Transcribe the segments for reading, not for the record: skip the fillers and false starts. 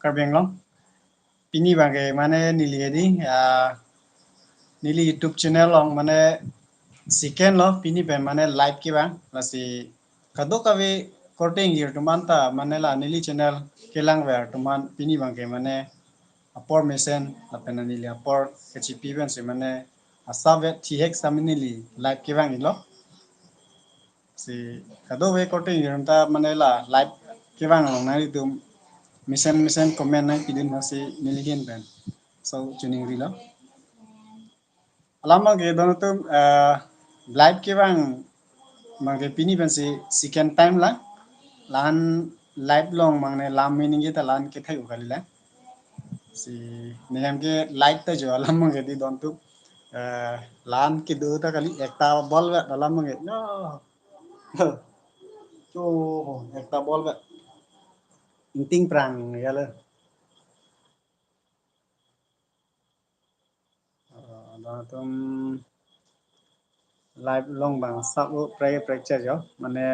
karbeng long pini bangke mane nili edi nili YouTube channel long mane second lo pini ben mane live ki bang lasi kado kawe korting year tuman ta mane la nili channel kelang ver tuman pini bangke mane apor mesen lapena nili apor kecipi ben se mane asabe thihek saminili live ki bang ilo si kado we korting year ta mane la live ki bang long nari tum misen comment nai pidin hasi niligen ben so tuning rilo alama ge dono tum live ki bang mangke pini ben si second time la lan live long mangne lam meaning ge ta lan ke thai ukali la si niham ke live ta jo alam mangge di don tu lan ke do ta kali ekta bol ba dalam mangge no cho ekta bol ba inting prang ya le dono tum live long bang sabu fracture jo mane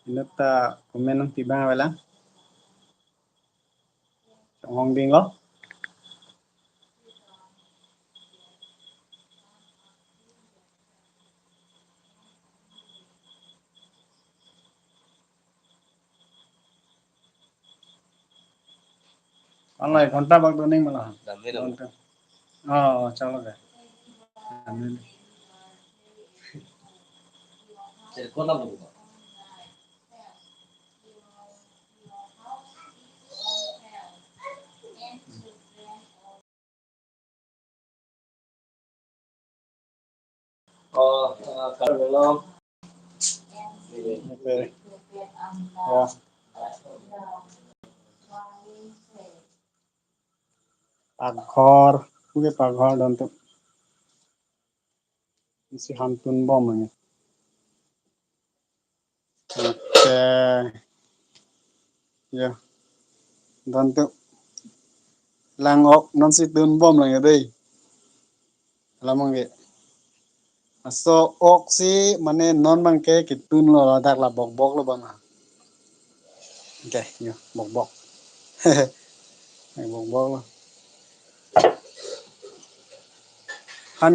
inata komen ti bang wala ngong ding lo online घंटा बग दो नहीं मला चलो गए kalau ya paghor puge paghor don tu si hantun bom ni ya don tu langok non si tun bom lagi dei lamang ge so ok si mane non bangke kitun lo dak la bok bok lo bang okay yo bok bok bok bok lo han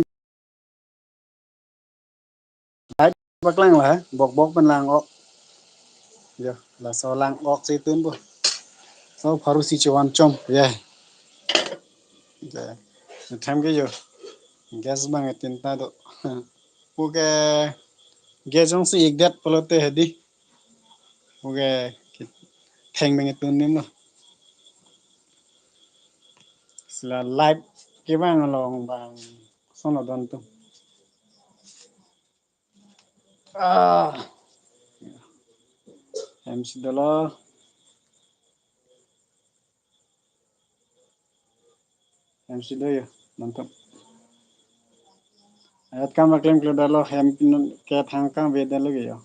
baklang lah bok bok pen lang ok yo la so lang ok si tun bo so pharu si chuan chom ye okay tham ke yo gas bang tin ta do puke gezong si igdat polote hedi puke theng bang tun nim lo sila live ke bang long bang sono don tu MC dolo MC do yo mantap ayat kam klaim klo dalo hem ke thang kam be dalo ge yo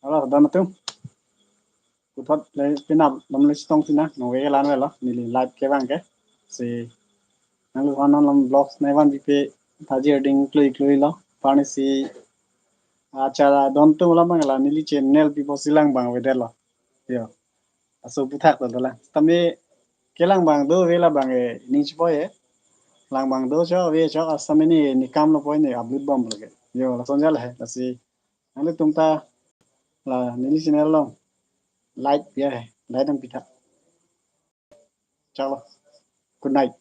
alo dan tu kuthot le pinap bam le stong tina no ge lan velo ni live ke bang ke si nang wan on blogs nei wan bi thaji heading kloi kloi lo pani si acara don tu la bang la ni channel pi posilang bang we de lo yo aso puthak lo la tami kelang bang do vela bang e ni chpoe lang bang do cho ve cho asameni ni kam lo poi ni upload bom lo ge yo la sonjal hai asi nang tumta la ni channel lo like ya hai like dam pitha chalo good night